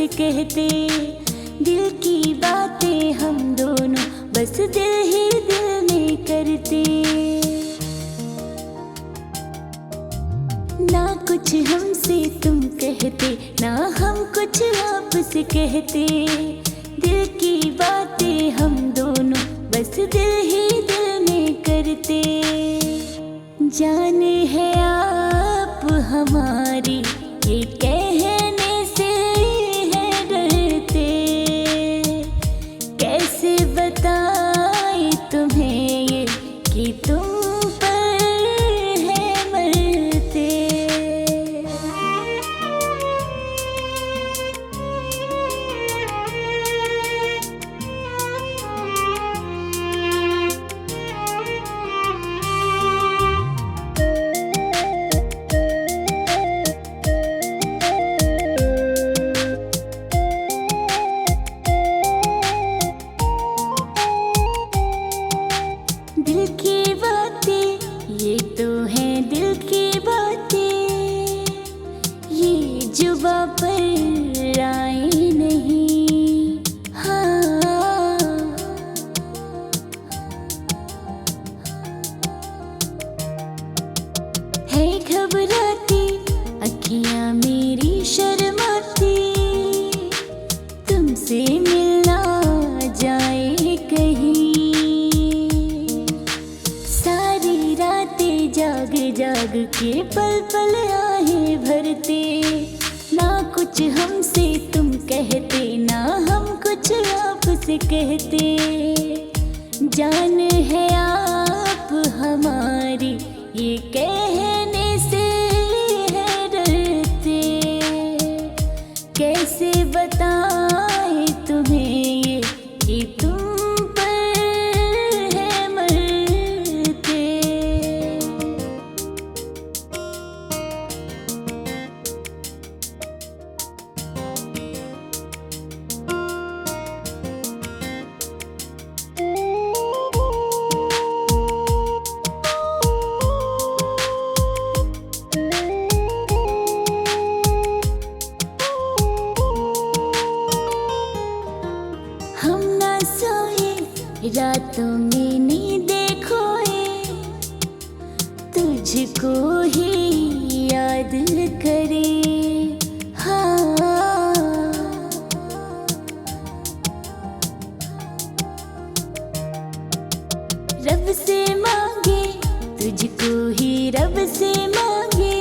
से कहते, दिल की बातें हम दोनों बस दिल ही दिल में करते। ना कुछ हमसे तुम कहते, ना हम कुछ आपसे कहते, दिल की बातें हम दोनों बस दिल ही दिल में करते। जाने है आप हमारी, ये कहने से है डरते, कैसे बताएं तुम्हें ये कि तुम पर है मरते। दिल की बातें ये तो हैं दिल की बातें, ये जुबां पर आए नहीं। हाँ, है घबराती अखियां मेरी शर्माती, तुमसे मिलना जाए कहीं। जाग जाग के पल पल आहें भरते, ना कुछ हमसे तुम कहते, ना हम कुछ आपसे कहते। जान है आप हमारी, ये कहने से है डरते, कैसे बताएं तुम्हें ये कि तुम रातों में नींदें खोए, तुझको ही याद करे। हाँ, रब से मांगे, तुझको ही रब से मांगे,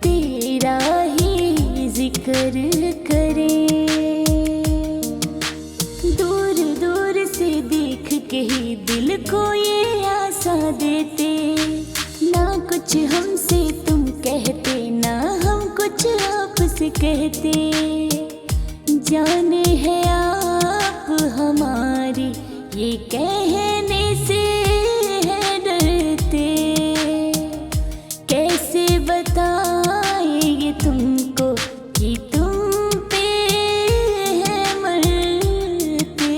तेरा ही जिक्र करे। के ही दिल को ये आशा देते, ना कुछ हमसे तुम कहते, ना हम कुछ आपसे कहते। जाने है आप हमारी, ये कहने से है डरते, कैसे बताएंगे तुमको कि तुम पे है मरते।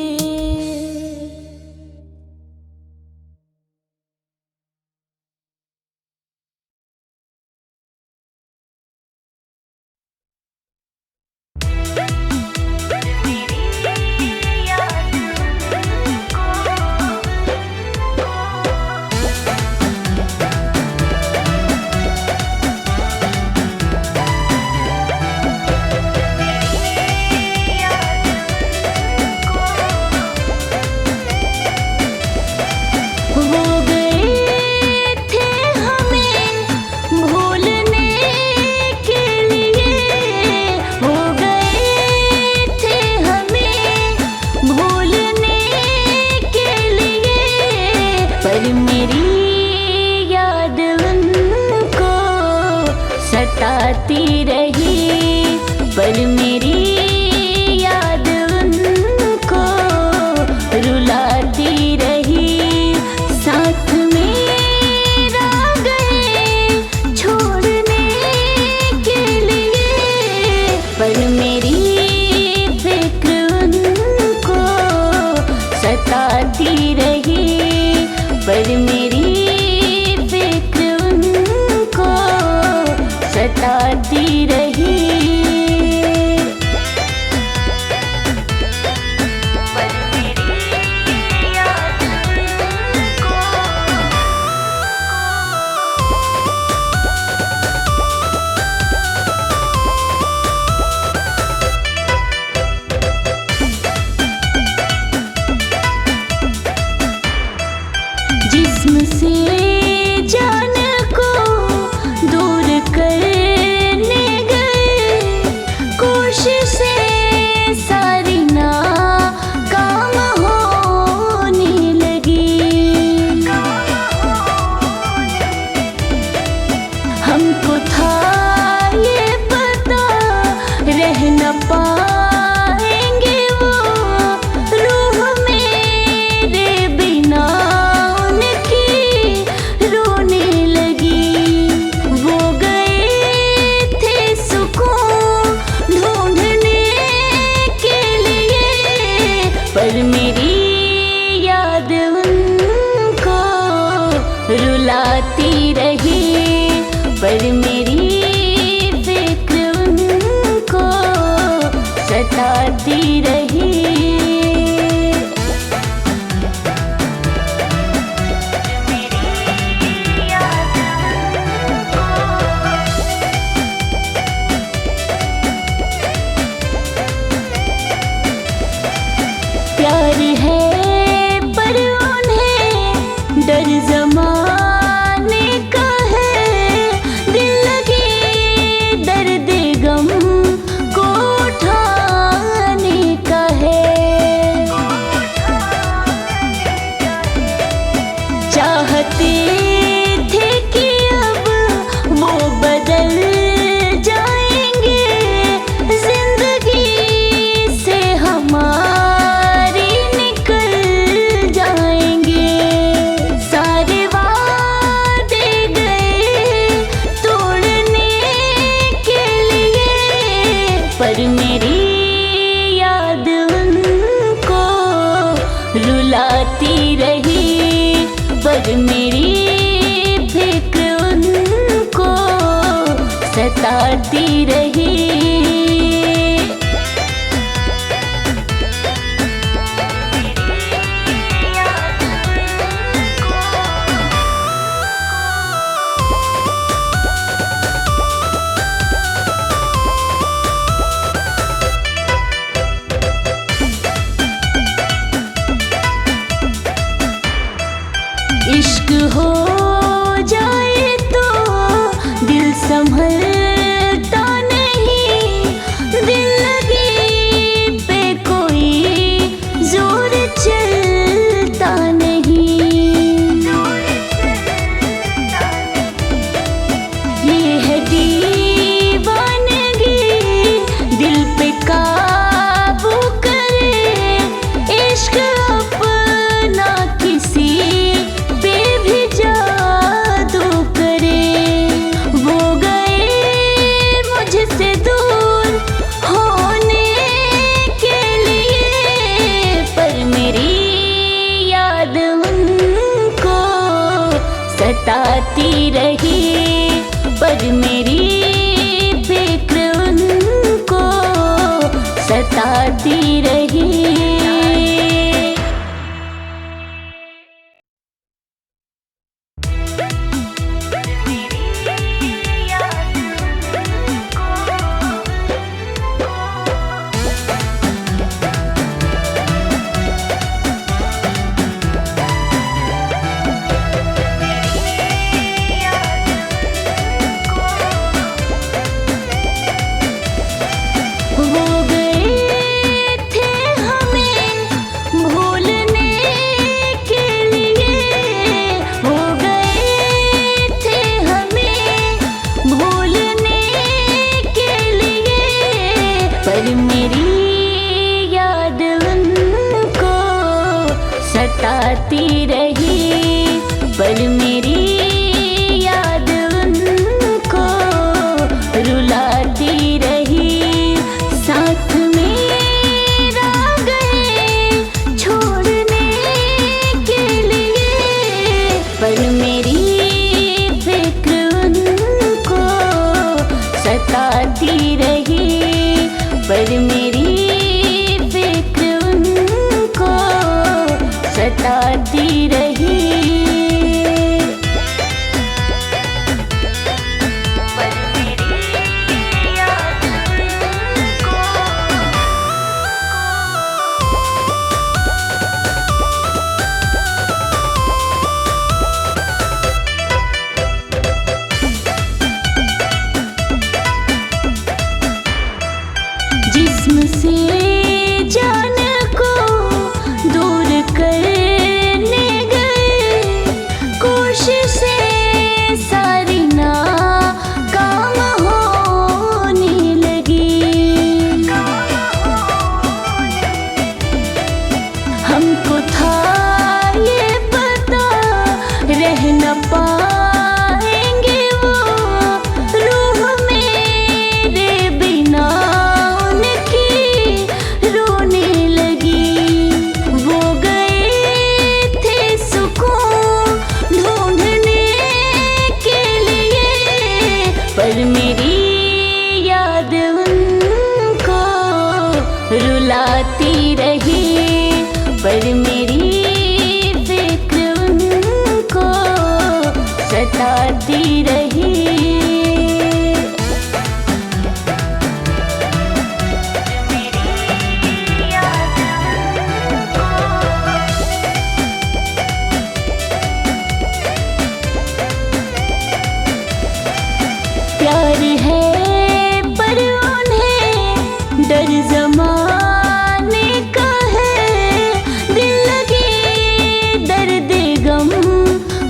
सताती रही, पर मेरी याद उनको रुलाती रही। साथ मेरा गए छोड़ने के लिए, पर मेरी फिक्र उनको सताती रही, पर मेरी सताती रही। सताती रही। प्यार है पर उन्हें डर ज़माने का है, दिल लगे दर्द गम को उठाने का है। चाहते थे कि अब वो बदल जाएंगे, जिंदगी से हमारी निकल जाएंगे। सारे वादे गए तोड़ने के लिए, पर मेरी याद उनको रुलाती रही। पर मेरी फिक्र उनको सताती रही। इश्क हो जाए तो दिल संभलता नहीं, दिल लगे पे कोई जोर चलता नहीं। ये है दीवानगी, दिल पे काबू करे, इश्क अपना किसी पे भी जादू करे। वो गए मुझसे दूर होने के लिए, पर मेरी याद उनको सताती रही। पर मेरी फिक्र उनको सताती रही। वो गए थे हमें भूलने के लिए, वो गए थे हमें भूलने के लिए, पर मेरी याद उनको सताती रही। पर मेरी याद उनको रुलाती रही। साथ मेरा गए छोड़ने के लिए, पर मेरी फिक्र उनको सताती रही। पर मेरी फिक्र उनको सताती रही। जिस्म से जान को दूर करने गए, कोशिशें सारी नाकाम होने लगी। हमको था ये पता रह न पाएंगे वो, रूह मेरे बिना उनकी रोने रुलाती रही, पर मेरी फिक्र उनको सताती रही। प्यार है पर उन्हें डर ज़माने का है, दिल लगे दर्द गम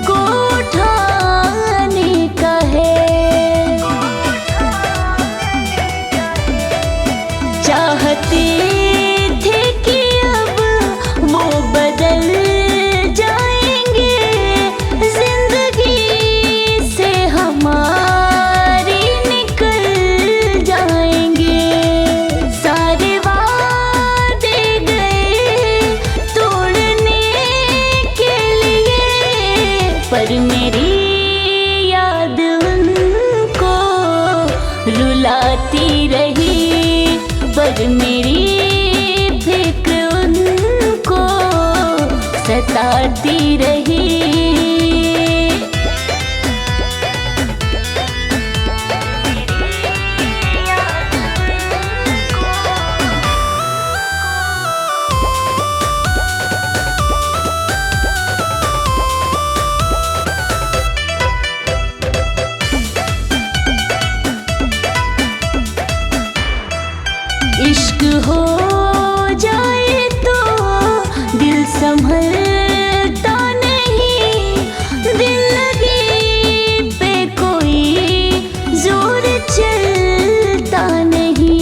को उठाने का है। चाहते थे कि अब वो बदल जाएंगे, जिंदगी से हमारी निकल जाएंगे। सारे वादे गए तोड़ने के लिए, पर मेरी याद उनको रुलाती रही, पर मेरी फिक्र उनको सताती रही। इश्क हो जाए तो दिल संभलता नहीं, दिल लगी पे कोई जोर चलता नहीं।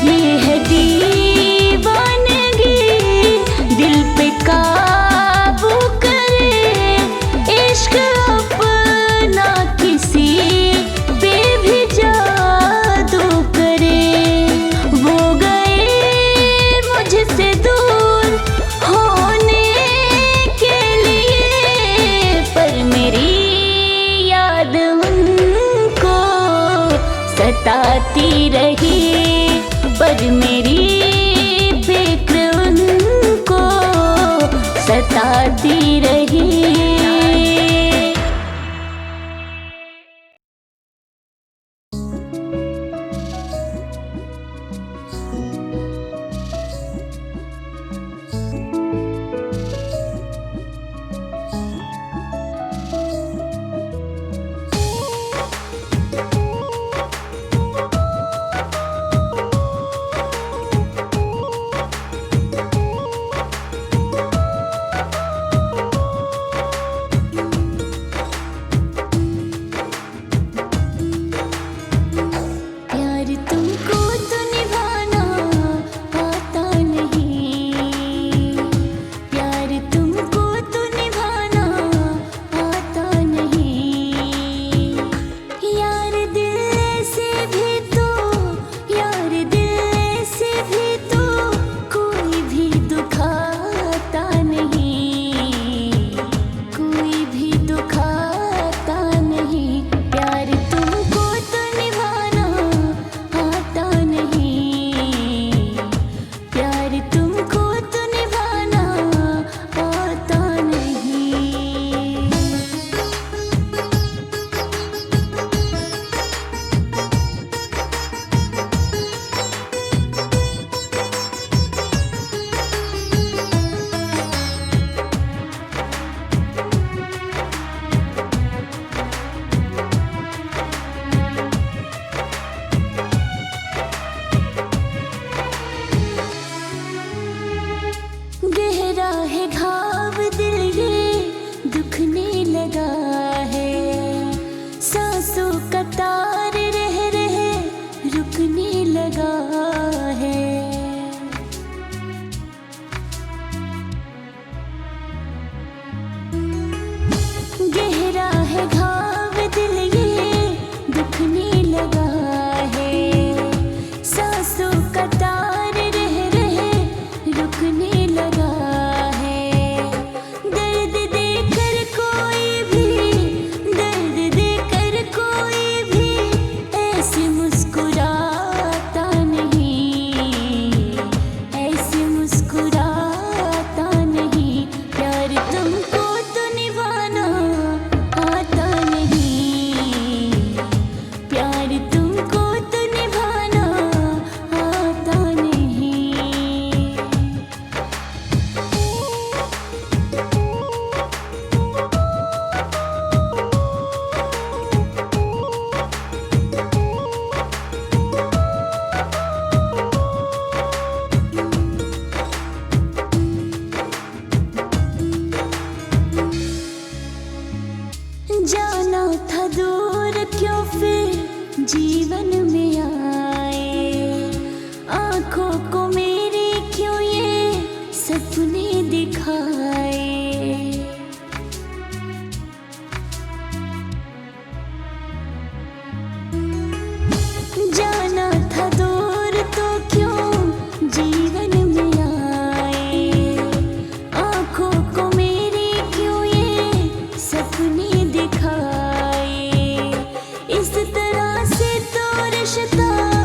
ये है दीवानगी, दिल पे काबू करे, इश्क अपना किसी पे भी जादू करे। वो गए मुझसे दूर होने के लिए, पर मेरी याद उनको सताती रही, पर मेरी फिक्र उनको सताती रही। प्यार तुमको तो निभाना आता नहीं, प्यार तुमको तो निभाना आता नहीं। यार दिल से भी तो, यार दिल से भी तो कोई भी दुखाता नहीं, कोई भी दुखाता नहीं। प्यार तुमको तो निभाना आता नहीं, प्यार तुमको तो निभाना आता नहीं। गहरा है घाव दिल ये दुखने लगा है, सांसों का तार रह रहे रुकने लगा है। गहरा है घाव दिल ये दुखने लगा है, सांसों का तार रह रहे रुकने लगा है। दर्द देकर कोई भी, दर्द देकर कोई भी ऐसे मुस्कुरा तरह से तो रिश्ता